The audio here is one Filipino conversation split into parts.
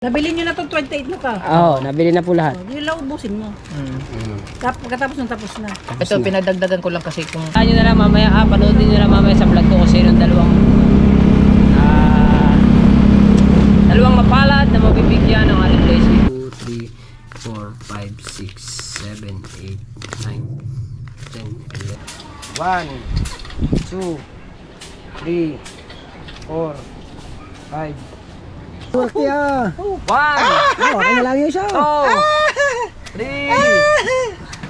Nabili nyo na to 28 na ka. Oo, nabili na po lahat. Yung lang ubusin mo. Pagkatapos ng tapos na. Ito, pinadagdagan ko lang kasi kung... Nyo na lang mamaya, panoodin nyo na mamaya sa vlog ko kasi yung dalawang mapalad na mabibigyan ng ating blessing. 2, 3, 4, 5, 6, 7, 8, 9, 10, 11. 1, 2, 3, 4, 5. Swerte ah! 1, Okay na lang yun siya. 2, 3,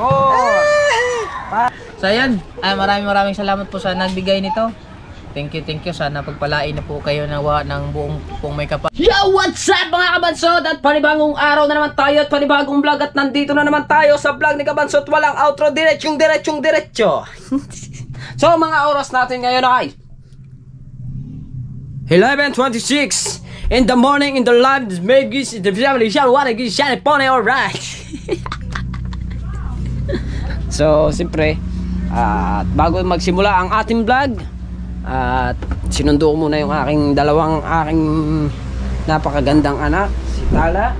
4. So ayan, maraming salamat po sa nagbigay nito. Thank you. Sana pagpalain na po kayo ng buong pong may kapal. Yo, what's up mga kabansod? At panibagong araw na naman tayo at panibagong vlog at nandito na naman tayo sa vlog ni Kabansod. Walang outro, diretso. So mga oras natin ngayon ay 11:26 in the morning in the live Megis the family shall wanna get shiny pony, alright. So siyempre bago magsimula ang ating vlog at sinundo ko muna yung aking napakagandang anak, si Tala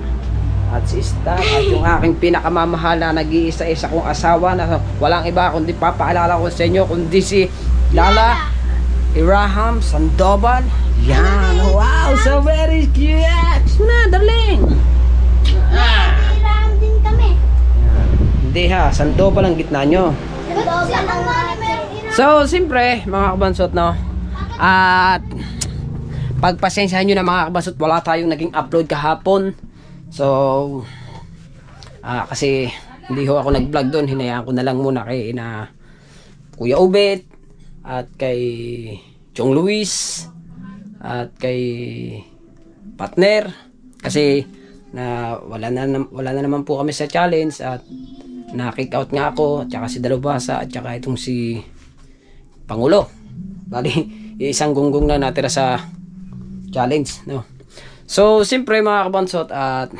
at si Star, at yung aking pinakamamahal na nag-iisa-isa kong asawa na walang iba kundi papaalala ko sa inyo kundi si Lala Iraham Sandoval. Yan, wow, so very cute na, darling. Iraham din kami. Hindi ha, Sandoval ang gitna nyo. So, siyempre, mga kabansot, no? At pagpasensyahan nyo na mga kabansot, wala tayong naging upload kahapon. So, kasi hindi ho ako nag-vlog doon. Hinayaan ko na lang muna kay Kuya Ubet at kay Chong Luis at kay partner. Kasi wala na naman po kami sa challenge at na-kick out nga ako at saka si Dalubasa at saka itong si Pangulo. Bali, isang gunggong na natira sa challenge, no? So, siyempre mga kabansot at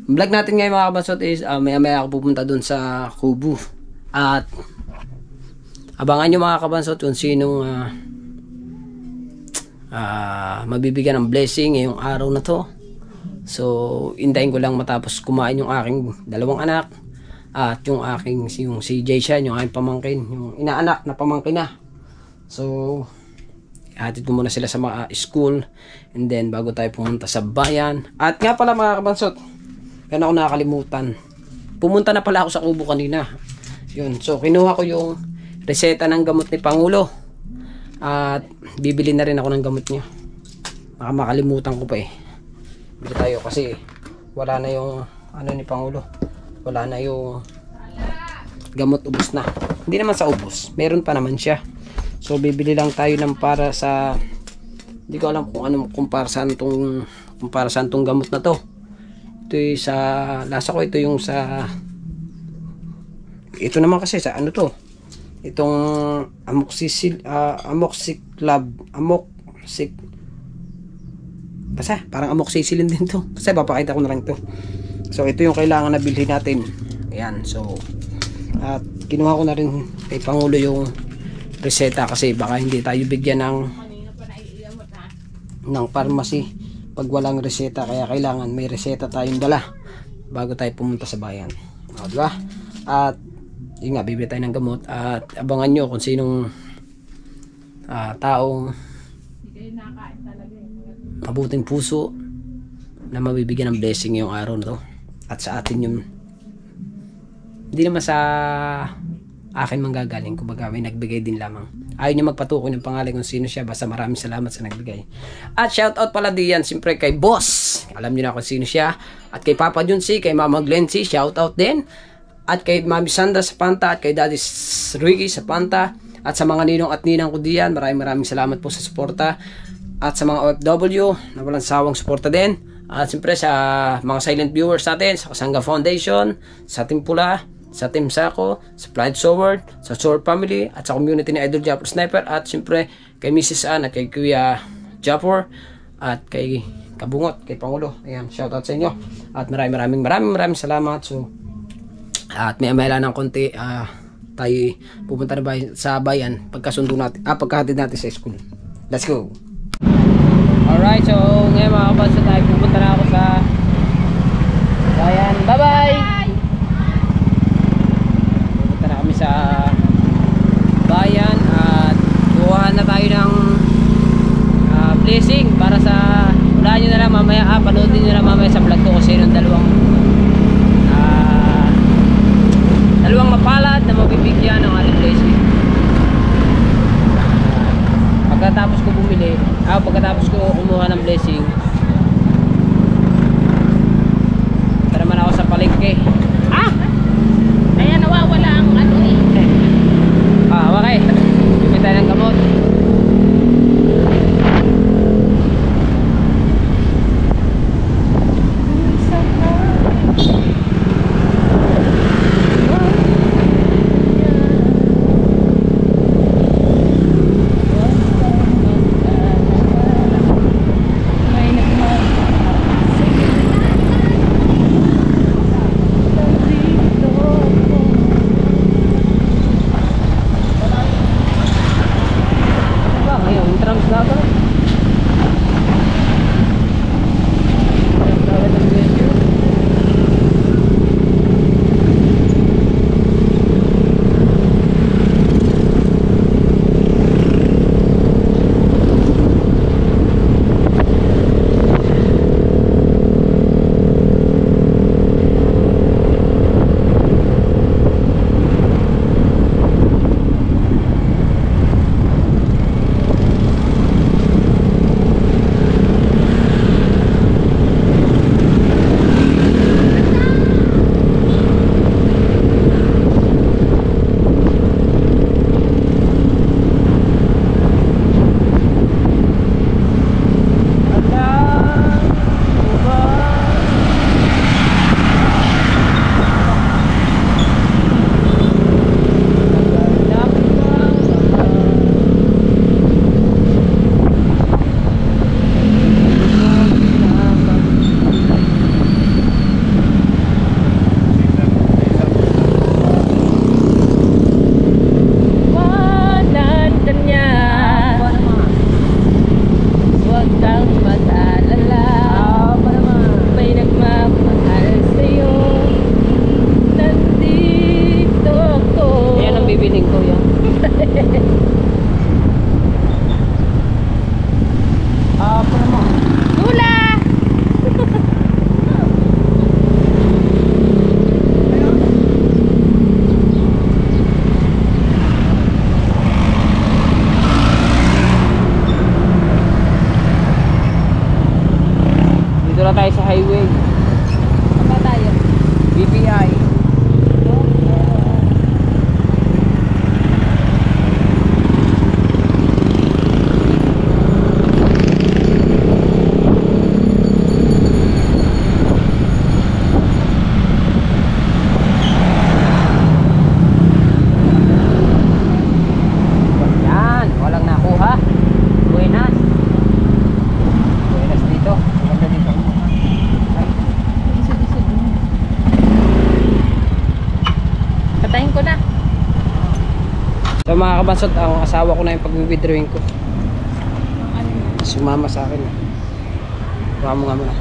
vlog natin ngayon mga kabansot is maya ako pupunta dun sa Kubu at abangan nyo mga kabansot kung sinong mabibigyan ng blessing ngayong araw na to. So, hintayin ko lang matapos kumain yung aking dalawang anak at yung si Jayshan, yung aking pamangkin, yung inaanak na pamangkin na. So, hatid ko muna sila sa mga school and then bago tayo pumunta sa bayan. At nga pala mga kabansot, kaya ako nakakalimutan, pumunta na pala ako sa Kubo kanina. Yun, so kinuha ko yung reseta ng gamot ni Pangulo at bibili na rin ako ng gamot niya. Baka makalimutan ko pa eh. Bili tayo kasi wala na yung ni Pangulo, wala na yung gamot, ubos na. Hindi naman sa ubos, meron pa naman siya. So bibili lang tayo ng para sa, hindi ko alam kung anong kumpara saan tong gamot na to. Ito yung sa lasa ko, ito yung sa ito naman kasi sa ano to, itong basta parang amoxicillin din to. Kasi papakita ko na lang to. So ito yung kailangan na bilhin natin. Ayan, so at kinuha ko na rin kay Pangulo yung reseta kasi baka hindi tayo bigyan ng pharmacy pag walang reseta, kaya kailangan may reseta tayong dala bago tayo pumunta sa bayan. O, diba? At yun nga, bibili tayo ng gamot at abangan nyo kung sinong taong mabuting puso na mabibigyan ng blessing yung araw na to. At sa atin yung hindi naman sa akin manggagaling, kumbaga may nagbigay din lamang. Ayaw nyo magpatukoy ng pangalan kung sino siya, basta maraming salamat sa nagbigay. At shoutout pala diyan siyempre kay Boss, alam nyo na kung sino siya. At kay Papa Junsi, kay Mama Glency, shoutout din. At kay Mami Sandra sa Panta, at kay Daddy Ricky sa Panta, at sa mga ninong at ninang ko diyan, maraming salamat po sa suporta. At sa mga OFW na walang sawang suporta din. At siyempre sa mga silent viewers natin, sa Kasangga Foundation, sa Team Pula, sa Team Sako, sa Pride Sword, sa Sword Family, at sa community ni Idol Japor Sniper, at siyempre kay Mrs. Ann, at kay Kuya Japor, at kay Kabungot, kay Pangulo. Ayan, shoutout sa inyo. At maraming salamat. So, at may ng konti, tayo pupunta na sa bayan pagkasundo natin, pagkahatid natin sa school. Let's go! Alright. Alright, so ngayon mga kabansa tayo, pupunta na ako sa bayan. Bye-bye! Pupunta na kami sa bayan at kuha na tayo ng blessing para sa, ulaan nyo na lang mamaya, panoodin nyo na mamaya sa vlog ko kung sino yung dalawang mapalad na mabibigyan ng ating blessing. Pagkatapos ko bumili, pagkatapos ko kumuha ng blessing, tara naman ako sa palengke. Kaya nawawala ang ano eh. Okay, bibili tayo ng gamot. Tayo sa highway. Saan tayo? BPI. Yan, walang nakuha. Buenas. Buenas dito. Maganda dito. Patayin ko na. So mga kabansot, ang asawa ko na yung pag-withdrawing ko. Sumama sa akin. Sumama mo nga muna.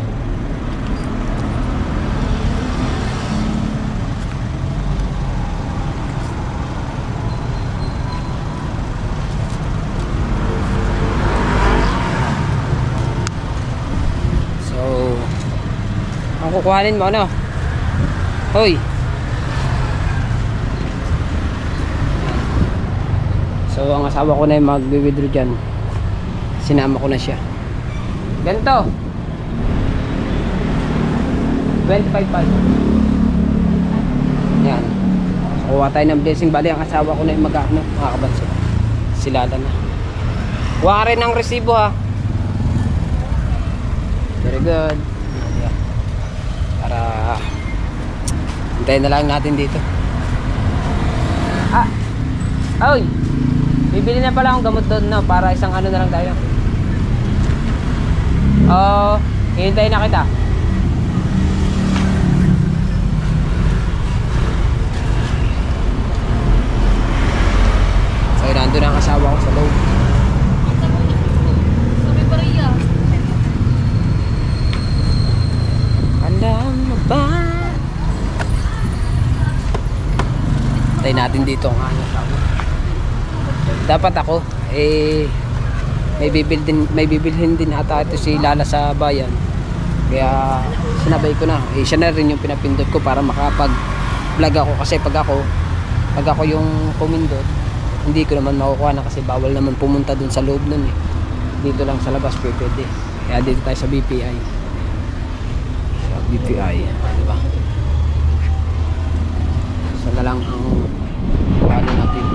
So, ang kukuhanin mo ano? Hoy! So ang asawa ko na yung mag-withdraw dyan. Sinama ko na siya. Ganito 25.5. Yan. So, kuha tayo ng blessing. Bali ang asawa ko na yung mag-ano, mga kabanso. Silala na. Kuha ka rin ng resibo ha. Very good. Yeah. Para hintayin na lang natin dito. Oy! Bibili na pala akong gamot doon, no? Para isang ano na lang tayo. Hihintayin na kita. So, nandun ang asawa ko sa loob. Sabi pa rin yan. natin dito ang aking asawa. Dapat ako, may bibilhin din ata ito si Lala sa bayan. Kaya sinabay ko na. Siya na rin yung pinapindot ko para makapag-vlog ako. Kasi pag ako yung pumindot, hindi ko naman makukuha na kasi bawal naman pumunta dun sa loob nun eh. Dito lang sa labas pwede. Kaya dito tayo sa BPI. Sa BPI, diba? Isa na lang ang plano natin.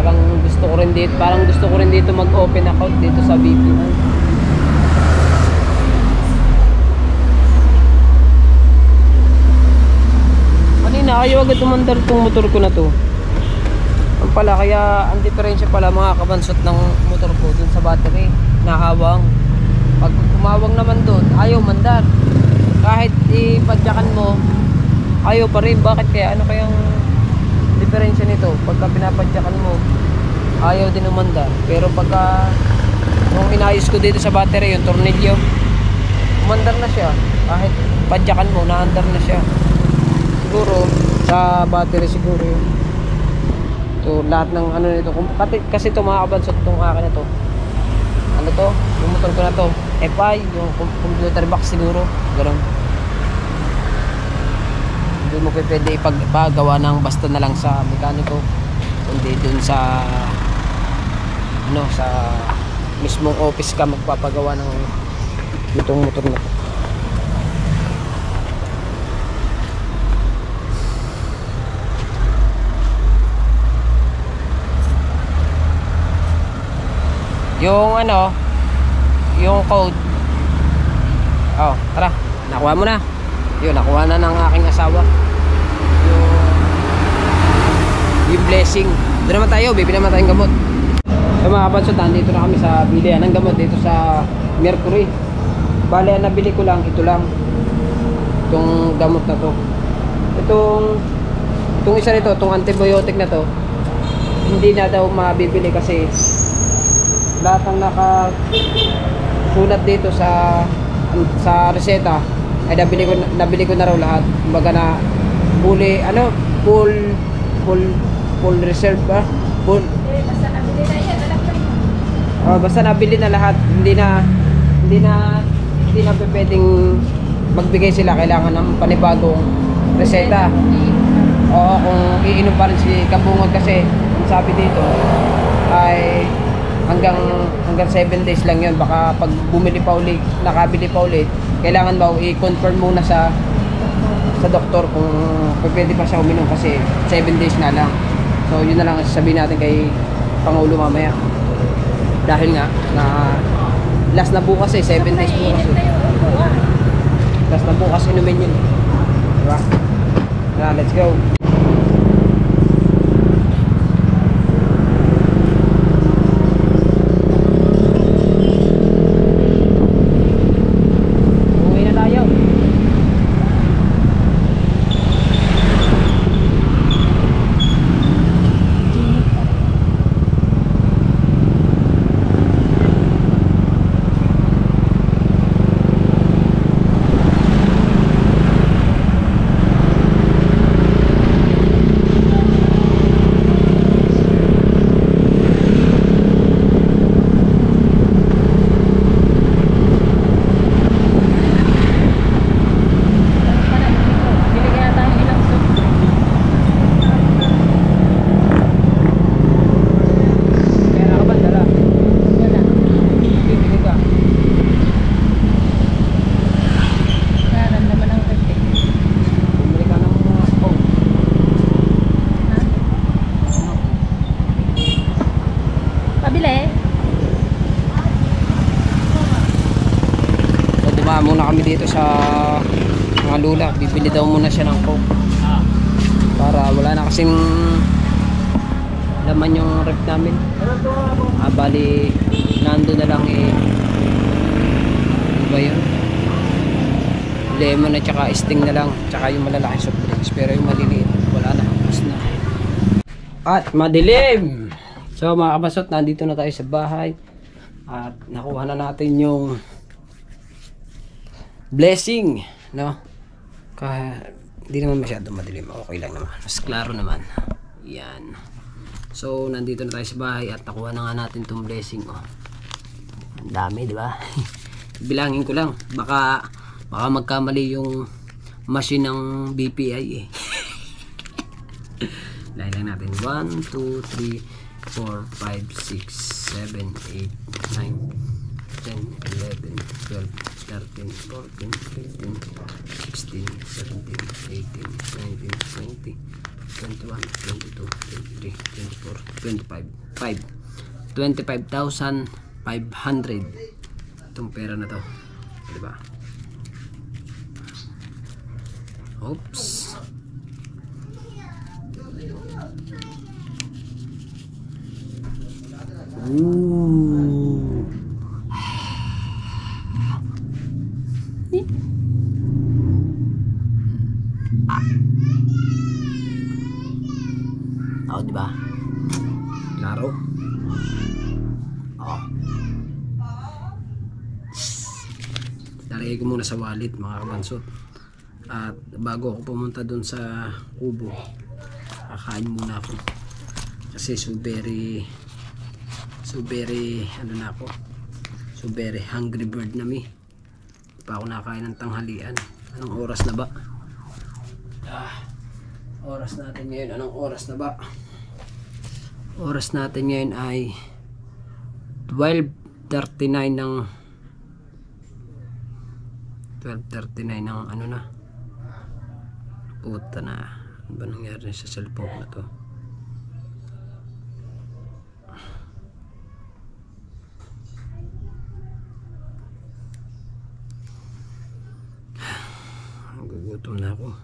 Parang gusto ko rin dito mag-open account dito sa BPI. Kanina ayaw agad umandar tong motor ko na to. Ang pala, kaya ang diferensya pala mga kabansot ng motor ko dun sa battery, nahawang. Pag kumawang naman dun, ayaw mandar. Kahit ipadyakan mo, ayaw pa rin. Bakit kaya? Ano kayang diferensya nito? Pagka pinapadyakan mo, ayaw din umandar. Pero pagka nung inayos ko dito sa battery yung tornilyo, umandar na siya. Kahit padyakan mo, naandar na siya. Siguro sa battery siguro yun. So lahat ng ano nito, kasi ito mga kabansot, itong akin na to, ano to, yung motor ko na to, FI, yung computer box siguro, gano'n. Hindi mo pwede ipagawa ng basta na lang sa mekaniko, kundi dun sa ano, sa mismong office ka magpapagawa ng itong motor na to. Yung ano, yung code. Oh, tara, nakuha mo na. Yun, nakuha na ng aking asawa. Yung blessing. Doon naman tayo, bibili naman tayong gamot. So mga kabansot, dito na kami sa bilihan ng gamot dito sa Mercury. Bale, nabili ko lang, ito lang. Itong gamot na to. Itong isa nito, itong antibiotic na to, hindi na daw mabibili kasi lahat ang nakasulat dito sa reseta ay nabili ko na raw lahat. Kumbaga na full reserve ba? Basta nabili na lahat. Hindi na pwedeng magbigay sila, kailangan ng panibagong reseta. Oo, kung iinom pa rin si Kabungod kasi sabi dito ay hanggang 7 days lang yun. Baka pag nakabili pa ulit, kailangan ba i-confirm muna sa doktor kung pwede pa siya uminom kasi 7 days na lang. So yun na lang sasabihin natin kay Pangulo mamaya, dahil nga na last na bukas 7 days bukas last na bukas inumin yun, diba? Let's go. Muna kami dito sa mga lula, bibili daw muna siya ng coke para wala na kasing laman yung rep namin. Bali nando na lang ano ba yun, lemon at saka sting na lang, tsaka yung malalaking soft drinks, pero yung maliliit wala na, tapos na at madilim. So mga kabasot, nandito na tayo sa bahay. At nakuha na natin yung blessing, no? Hindi naman masyado madilim. Okay lang naman. Mas klaro naman. Yan. So, nandito na tayo sa bahay at nakuha na nga natin itong blessing. Oh. Ang dami, di ba? Bilangin ko lang. Baka magkamali yung machine ng BPI eh. Lahin lang natin. 1, 2, 3, 4, 5, 6, 7, 8, 9, 10, 11, 12, 13, 14, 15, 16, 17, 18, 19, 20, 21, 22, 23, 24, 25, 25,500 itong pera na to, diba? Oops. Ooh. Oh, di ba? Klaro. Oh. Talagay ko muna sa wallet, mga kabansot. At bago ako pumunta dun sa kubo, kakain muna ako. Kasi so very ano na ako, so very hungry bird na mi. Di pa ako nakain ng tanghalian. Anong oras na ba? Oras natin ngayon, anong oras na ba? Oras natin ngayon ay 12:39 ng 12:39 ng ano na. Puta na. Ano ba nangyari sa cellphone na to? Nagugutom na ako.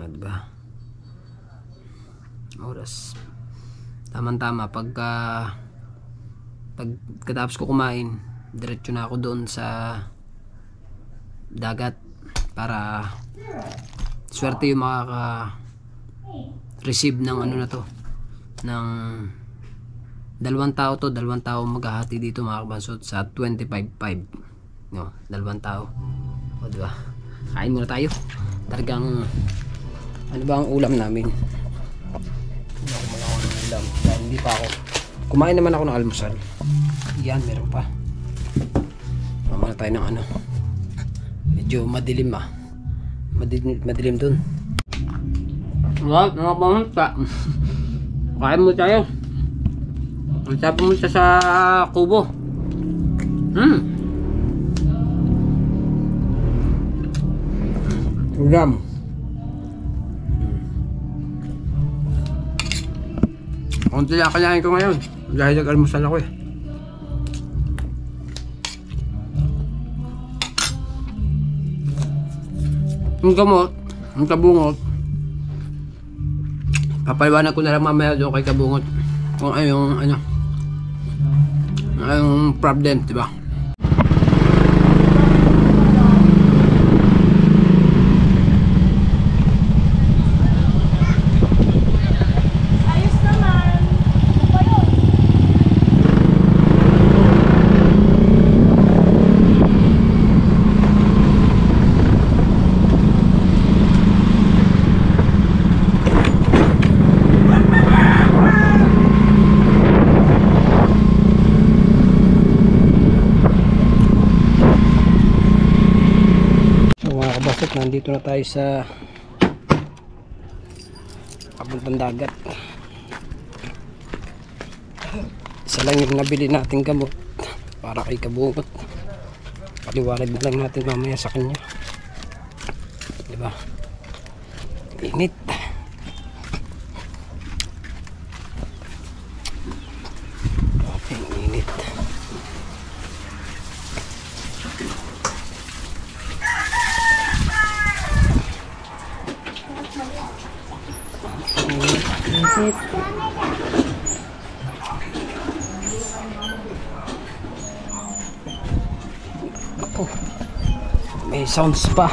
Diba? Oras. Tama-tama. Pagkatapos ko kumain, diretso na ako doon sa dagat para swerte yung makaka-receive ng ano na to, ng dalawang tao maghahati dito, mga kabansot, sa 25,500, no? Dalawang tao. O diba? Kain muna tayo. Talagang ano ba ang ulam namin? Hindi ako malakaw ng ulam dahil hindi pa ako kumain. Naman ako ng almusal. Yan, meron pa. Mamana tayo ng ano, medyo madilim madilim dun. Wow, mga pamunta. Kain mo tayo. Ang sabi mo sa kubo. Ulam. Konti lang kailangan ko ngayon dahil nag-almusal ako eh. Yung gamot, yung kabungot, papaliwanag ko na lang mamaya doon kay kabungot kung ano yung problem, diba? Nandito na tayo sa papuntang dagat. Isa lang yung nabili natin gamot para kay kabungot. Paliwanag na lang natin mamaya sa kanya, diba? Init. Ang init. Oh, may sounds pa,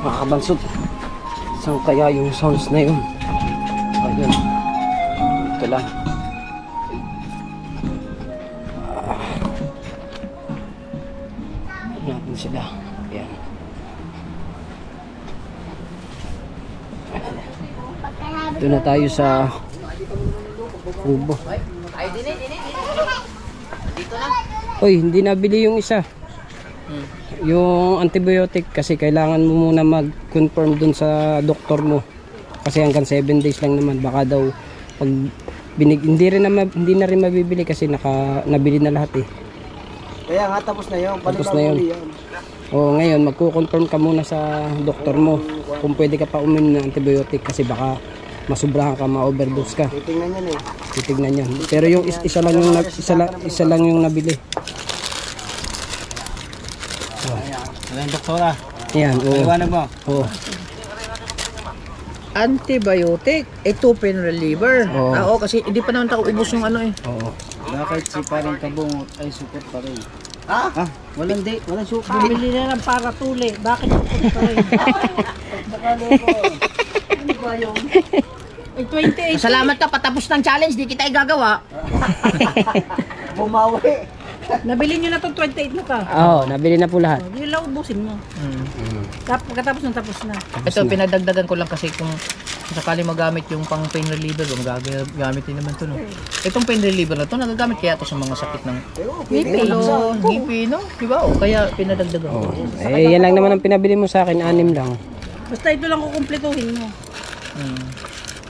mga kabansot. Saan kaya yung sounds na yun? Ayun. lang. Natin sila. Ayan. Doon na tayo sa kubo. Uy, hindi nabili yung isa. Yung antibiotic kasi kailangan mo muna mag-confirm dun sa doktor mo. Kasi hanggang 7 days lang naman. Baka daw pag hindi na rin mabibili kasi nabili na lahat eh. Kaya nga tapos na yun. Tapos na yun. O ngayon magko-confirm ka muna sa doktor mo kung pwede ka pa uminom ng antibiotic kasi baka masubrahan ka, ma-overdose ka. Titingnan yan eh. Titignan yan. Pero yung isa lang yung nabili. Ayan, doktora. Yan, oo. Paliwanag mo. Oo. Antibiotic, ito pain reliever. Oo. Oo, kasi hindi pa naman ubos yung ano eh. Oo. Bakit si parang kabungot ay support pa rin? Ah, walang support. Bumili na ng para tuli. Bakit yung pa rin? Ano ba yun? Ay, 28. Salamat ka, patapos ng challenge, di kita igagawa. Bumawi. Nabili nyo na itong 28 na ka. Oo, nabili na po lahat. Hindi lang ubusin mo. Pagkatapos ng tapos na. Ito, pinadagdagan ko lang kasi kung sakali magamit yung pang pain reliever, magagamit din naman ito, no? Itong pain reliever na ito, nagagamit kaya ito sa mga sakit ng ngipin, no? Diba? O, kaya pinadagdagan ko. Eh, yan lang naman ang pinabili mo sa akin, 6 lang. Basta ito lang kukumpletuhin mo.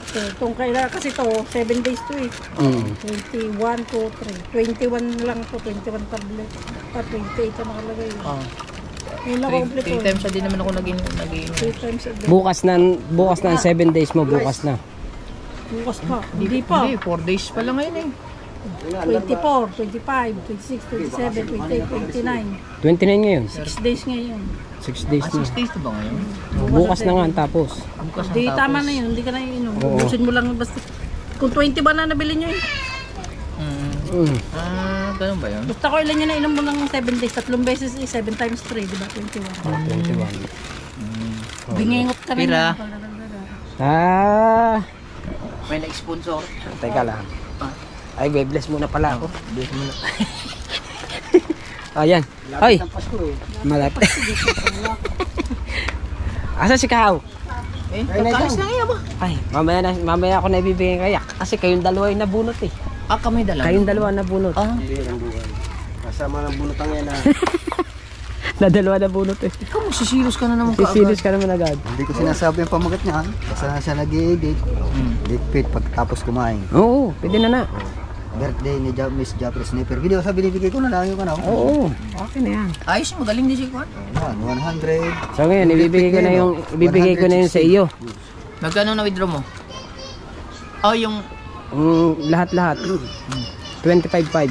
So, itong kailangan kasi ito, 7 days to eh. 21, 2, 3. 21 lang ito, 21 tablet. 28 ang nakalagay. Yun lang 3 kukumpletuhin. times na din naman ako naging 3 times a day. Bukas na ang 7 days mo, bukas na. Bukas pa. Hindi pa. Hindi, 4 days pa lang ngayon eh. 24, 25, 26, 27, 28, 29. 29 ngayon. 6 days ngayon. 6 days na. 6 days na ba ngayon? Bukas na nga ang tapos. Bukas Hindi, ang tama tapos. na yun. Hindi ka na iinom. Oo. Ubusin mo lang basta. Kung 20 ba na nabili nyo eh. Ganun ba yun? Basta ko ilan nyo na inom mo ng 7 days. 3 beses eh. 7 times 3, di ba? 21. 21. Bingingot ka na Pira. Ah, May nag-sponsor. teka lang. Ay, bless muna pala ako. Bless muna. Ayan. Ay, malapit. Asa si Kao? Eh, pagkalis lang iya ba? Ay, mamaya ako na ibibigay kayak. Kasi kayong dalawa yung nabunot eh. Kami dalawa. Kayong dalawa nabunot. Hindi ang buhay. Kasama ng bunotang yan ah. Na dalawa nabunot eh. Ikaw sisilos ka na naman Sisilis ka naman agad. Hindi ko sinasabi yung pamagat niya. Basta na siya nag-i-edit. Ligpit pagkatapos kumain. Oo, pwede na na. Birthday ni Miss Japper Sniper. Video sa binibigay ko na lang yung ano. Oo, okay na yan. Ayos, magaling din si Kwan. 100. So ngayon, ibibigay ko na yun sa iyo. Magkano na withdraw mo? Oh, yung Lahat-lahat. 25.5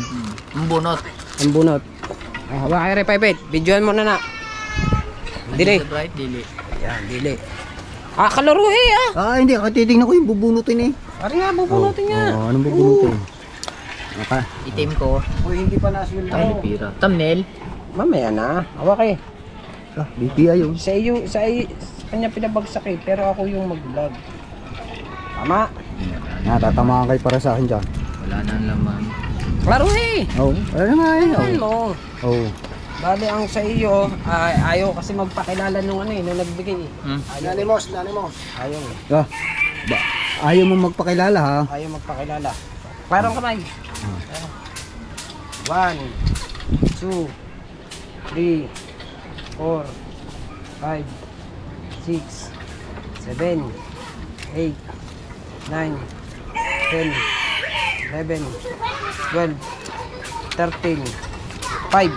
ang bunot. ang bunot. Hawa kay Repipit, videoan mo na. Dili. Bright, dili. Yan, dili. Kalaro eh Hindi. Titignan ko yung bubunutin eh. Ari nga, bubunutin nga. Anong bubunutin? Okay. Itim ko. Uy, hindi pa nasunod Ay, pira. Thumbnail. Mamaya na. Hawa kay. BPI yun. Sa kanya pinabagsak eh, pero ako yung mag-vlog. Tama. Natatamaan kayo para sa akin dyan. Wala na laman. Klaro eh. Oo. Ano nga eh. Ano? Oo. Bali ang sa iyo, ayaw kasi magpakilala nung nung nagbigay eh. Dali mo. Ayaw eh. Ayaw mo magpakilala ha? Ayaw magpakilala. Klarong kamay. 1, 2, 3, 4, 5, 6, 7, 8, 9, 10, 11, 12, 13, 5.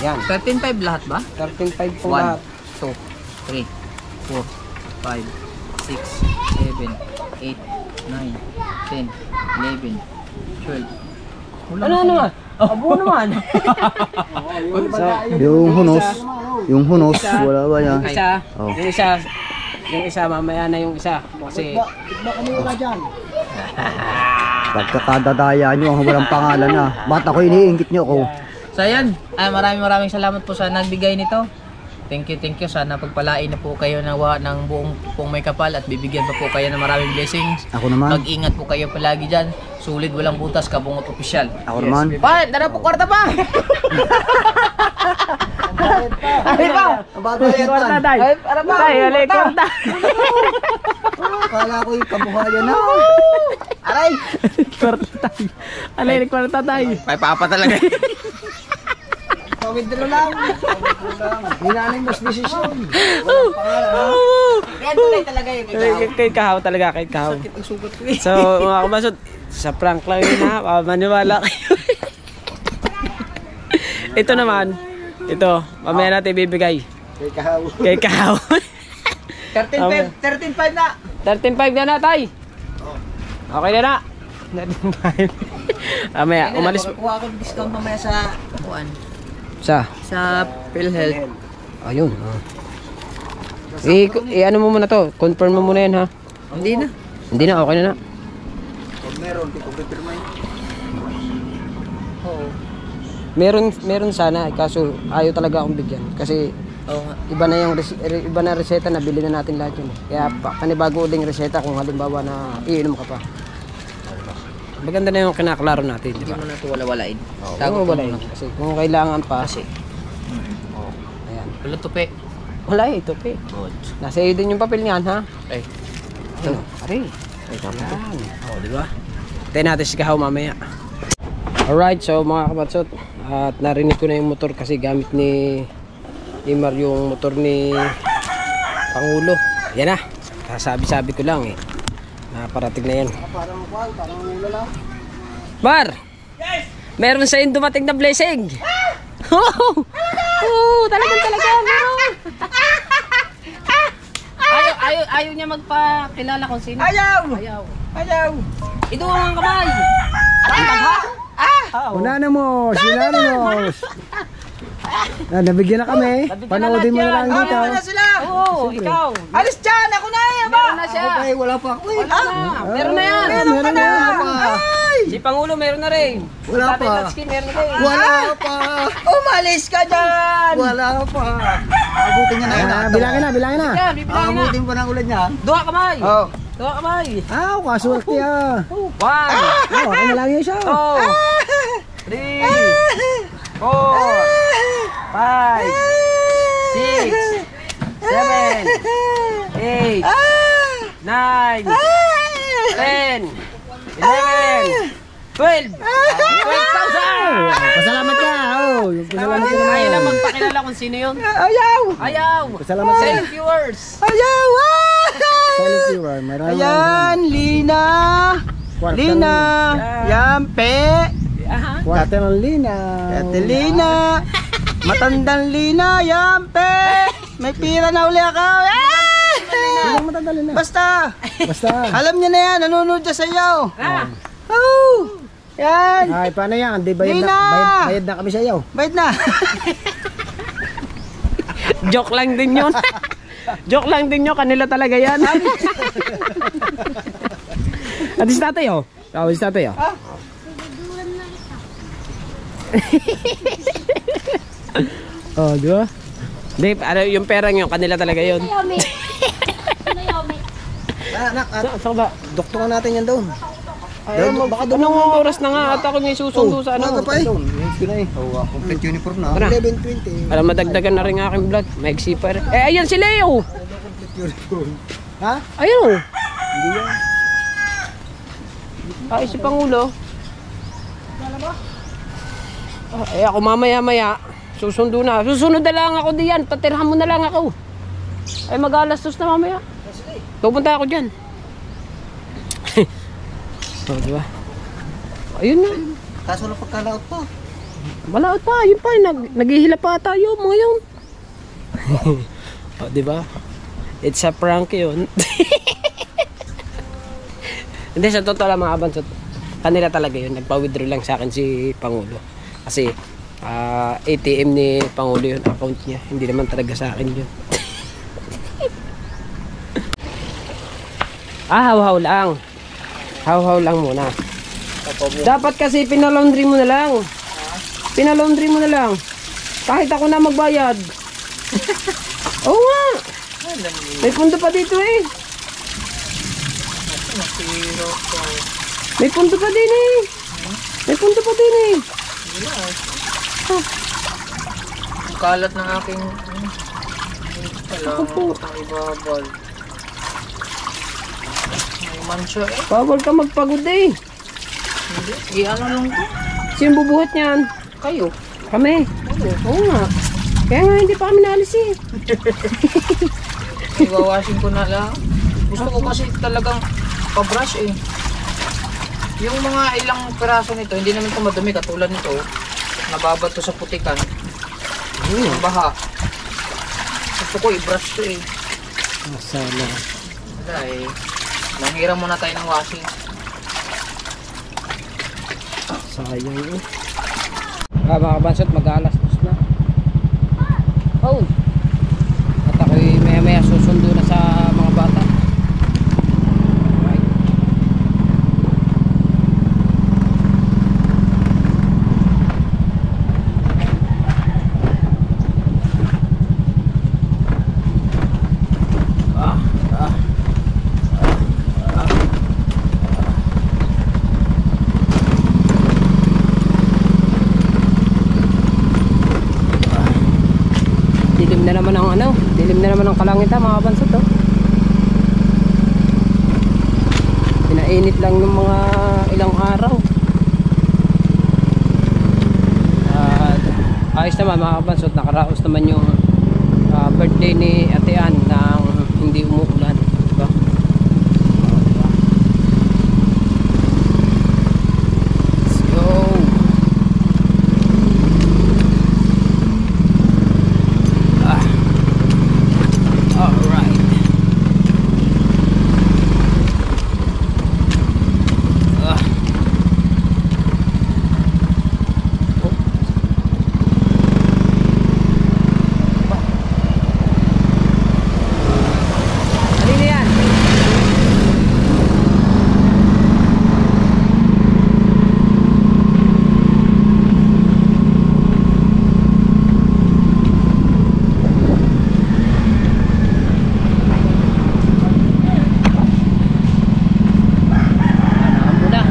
Yan. 13.5 lahat ba? 13.5 po 1, lahat. 2, 3, 4, 5, 6, 7, 8, 9, 10, 11, 12. Ano nga? Abo naman. Yung hunos, wala ba yan? Yung isa, mamaya na yung isa. Kasi Pagkakadadaya nyo ang walang pangalan na. Ba't ako iniingit nyo ako? So ayan, maraming salamat po sa nagbigay nito. Thank you. Sana pagpalain na po kayo ng buong pong may kapal at bibigyan pa po kayo ng maraming blessings. Ako naman. Mag-ingat po kayo palagi dyan. Sulit, walang butas, Kabungot Opisyal. Ako naman. Pa, tara po, kwarta pa! Ay pa! Babayad pa! Tay. Ay, para ba? Tay, alay, kwarta. Kala ko yung kabuhayan na. Aray! Kwarta tay. Alay, kwarta tay. May papa talaga. Pawidro lang. Hinanimos decision. Yan tunay talaga yun. Kay kahaw talaga, kay kahaw. So, mga kabasot, sa prank lang yun ha, maniwala kayo. Ito naman, ito, mamaya natin ibibigay. Kay kahaw. Kay kahaw. 13.5 na. 13.5 na na, tay. Okay na na. 13.5. Mamaya, umalis. Kuha ako discount mamaya sa kuan. Sa PhilHealth. Ayun. Ano mo muna to, confirm mo muna yan ha. Hindi na. Hindi na, okay na na. Pag meron, di ko pipirmahin. Oo. Meron sana, kaso ayaw talaga akong bigyan. Kasi Oo nga. iba na reseta, nabili na natin lahat yun. Kaya panibago uling reseta kung halimbawa na iinom ka pa. Maganda na yung kinaklaro natin, di Hindi ba? mo na ito wala-walain. Oo, wala yun. Kasi kung kailangan pa, Kasi. ayan. Wala tupi. Wala eh, ito pe. Nasa iyo din yung papel niyan, ha? Ay. Ito, ari. Ayan. O, di ba? Tayo natin si Kahaw mamaya. Alright, so mga kabatsot, at narinig ko na yung motor kasi gamit ni Mar yung motor ni Pangulo. Yan na. Sabi-sabi ko lang eh. Naparating na yan. Parang ulo lang. Mar! Yes! Meron sa inyo dumating na blessing. Oo, talaga meron. Ayaw niya magpakilala kung sino. Ayaw. Ito ang kamay. Unanimous! Nabigyan na kami. Panoodin mo na lang dito. Oo, ikaw. Alis dyan! Ako na eh! Meron na siya. Okay, wala pa ako eh. Meron na yan. Meron na. Si Pangulo meron na rin. Wala Tatay pa. Latsky meron na rin. Wala pa. Umalis ka dyan! Wala pa. Abutin niya na. Bilangin na. Yan, bibilangin na. Abutin pa ng ulan niya. Dua kamay. Oh. Dua kamay. Kaswerte ah. 1, Okay na lang yun siya. 2, 3, 4, 5, 6, 7, 8, 9, 10, 11, 12. 12,000! Pasalamat ka. Yung pasalamat ka naman. Ayaw lang magpakilala kung sino yun. Ayaw! Pasalamat ka. Silent viewers. Silent viewer. Maraming Ayan, Lina! Lina! Yampe! Kwarte ng Lina. Lina! Matandang Lina! Yampe! May pira na uli ako! Hindi mo matandali na. Basta! Basta. Alam niya na yan! Nanonood siya sa iyo! Ah, Oh! Yan! Ay, paano yan? Di bayad Lina! bayad na kami sa iyo. Bait na! joke lang din yun. Joke lang din yun. Kanila talaga yan. Atis tatay oh. Atis tatay oh. Oh, di ba? Di, ano, yung perang yun, kanila talaga yun. Anak, Saan ba? doktoran natin yan doon. Baka doon ang oras na nga at ako may susundo sa ano. pa eh. Complete uniform na. Tara. 11:20. Alam, madagdagan na rin aking vlog. May pa rin. Eh, ayan si Leo. Complete uniform. Ha? Ayun oh. Hindi yan. Ay, si Pangulo. Eh, ako mamaya-maya. Susundo na. Susunod na lang ako diyan. Tatirhan mo na lang ako. Ay, mag-alastos na mamaya. Pupunta ako dyan. Oh, diba? Ayun na. Kaso lang pagkalaot pa. Malaot pa. Yun pa. Naghihila pa tayo mga yun. Oh, diba? It's a prank yun. Hindi, sa totoo lang mga abansot. Kanila talaga yun. Nagpa-withdraw lang sa akin si Pangulo. Kasi ATM ni Pangulo yun. Account niya. Hindi naman talaga sa akin yun. Haw-haw lang. Haw-haw lang muna. Dapat kasi pinalaundry mo na lang. Pinalaundry mo na lang. Kahit ako na magbayad. Oo nga! Alam mo, May pundo pa dito eh. nasiro ko. May pundo pa din eh. May pundo pa din eh. Wala. Ang kalat ng aking... Ako po. Kailangan ko ibabal. May mansya eh. Bawal ka magpagod eh. Hindi. I-ano lang ko. Sino bubuhat niyan? Kayo. Kami. Oo nga. Kaya nga hindi pa kami naalis eh. Iwawashing ko na lang. Gusto ko kasi talagang pabrush eh. Yung mga ilang piraso nito, hindi naman ito madumi katulad nito. Nababad to sa putikan. Ang baha. Gusto ko i-brush to eh. Sana. Wala eh. Nanghiram muna tayo ng washing. Sayang eh. Mga kabansot, mag-alas na. Oh! At ako'y maya-maya susundo na sa mga bata. Right. Dilim na naman ang kalangitan mga kabansot oh. Pinainit lang ng mga ilang araw. At ayos naman mga kabansot, nakaraos naman yung birthday ni Ate Ann nang hindi umuulan, diba? Let's go. Alright. Ano yan? Muna.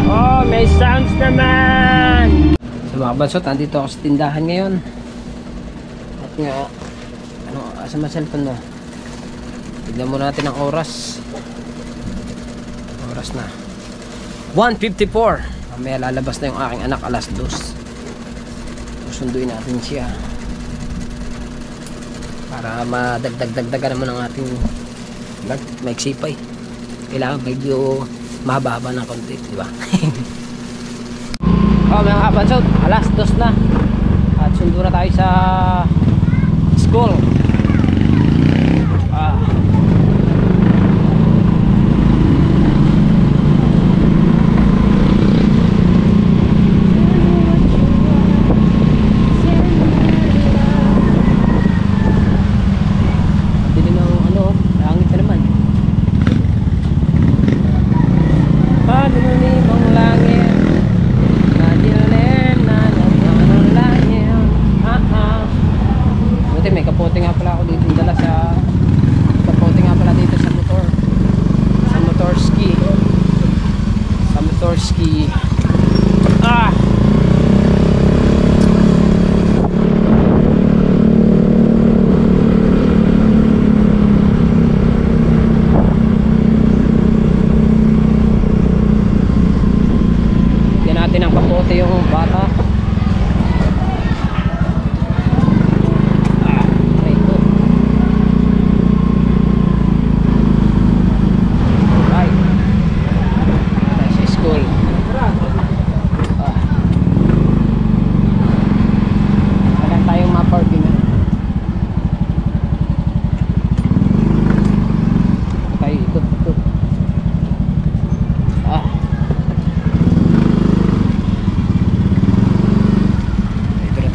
Oh, may sounds naman! So mga kabansot, nandito ako sa tindahan ngayon. At nga, ano, asa ba cellphone mo? Tignan mo natin ang oras. Oras na 1:54. Mamaya lalabas na yung aking anak alas 2. Susunduin natin siya para madagdag-dagdagan naman ang ating magsipay. Kailangan medyo mahaba-haba ng konti, di ba? Oh, mga kabansot, alas 2 na. At sundo na tayo sa school. Dilim ng ano, langit na naman. Padilim ang langit, madilim na ng langit. Buti may kapote nga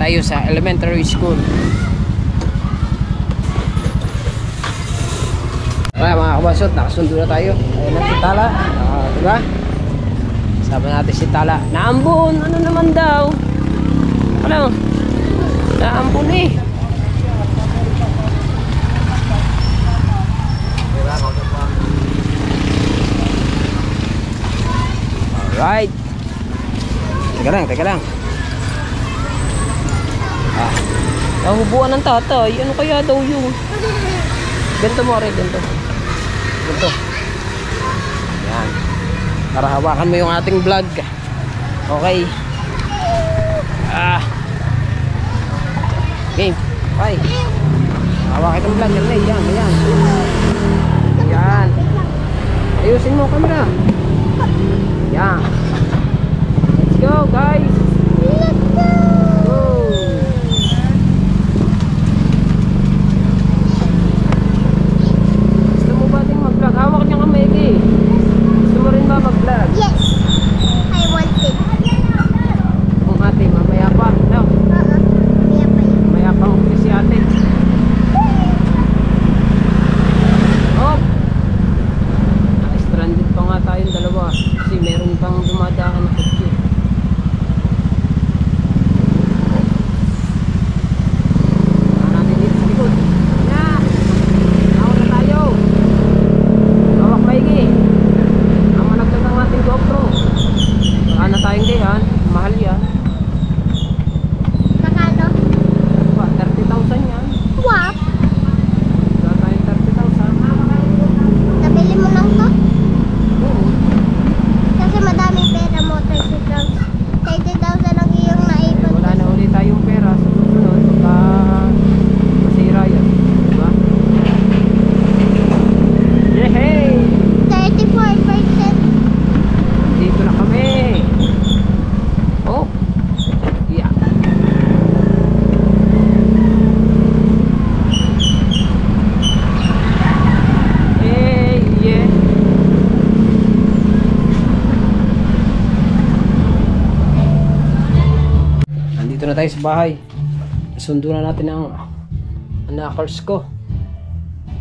tayo sa elementary school. Okay mga kabasot, nakasundo na tayo. Ayun na si Tala. Diba? Sama natin si Tala. Naambun! Ano naman daw? Ano? Naambun eh. Alright. Teka lang. Nahubuan ng tatay. Ano kaya daw yun? Ganito mo rin, ganito. Yan. Para hawakan mo yung ating vlog. Okay. Game. Bye. Hawakan yung vlog. Yan. Yan. Ayusin mo camera. Yan. Let's go guys. Go. Gusto mo ba din mag-vlog? Hawak niya kamay eh. Gusto mo rin ba mag-vlog? Yes, I want it. Kung ate, mamaya pa. No? Mamaya pa ulit si ate. Oh! Naka-stranded pa nga tayong dalawa. Kasi meron pang dumadaan na kutsi. Natin dito sa likod. Yan! Ako na tayo. Hawak maigi. Ang managdag ang ating GoPro. Baka na tayong gayan. Mahal yan. Magkano? Ba, 30,000 yan. Wow. Baka tayong 30,000. Nabili mo lang to? Oo. Kasi madaming pera mo, 30,000. 30,000 ang iyong naipon. Wala na ulit tayong pera sa susunod pagka masira yan. Diba? Yehey! 34%. Dito na kami! Oh! Yeah! Hey! Yeah! Nandito na tayo sa bahay. Sundo na natin ang knockers ko.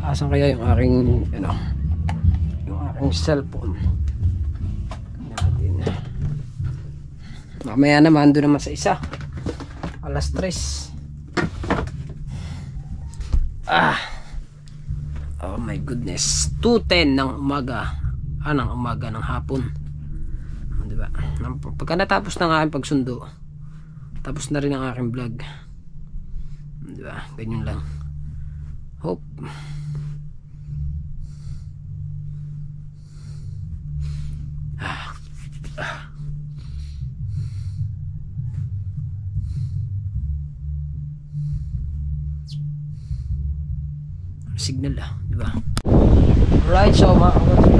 Asan kaya yung aking yung aking cellphone natin. Mamaya naman doon naman sa isa. Alas 3. Oh my goodness. 2:10 ng umaga. Ng umaga ng hapon. Diba? Pagka natapos na nga ang pagsundo, tapos na rin ang aking vlog. Diba? Ganyan lang. Hope. Signal diba? Right, so mga kapatid,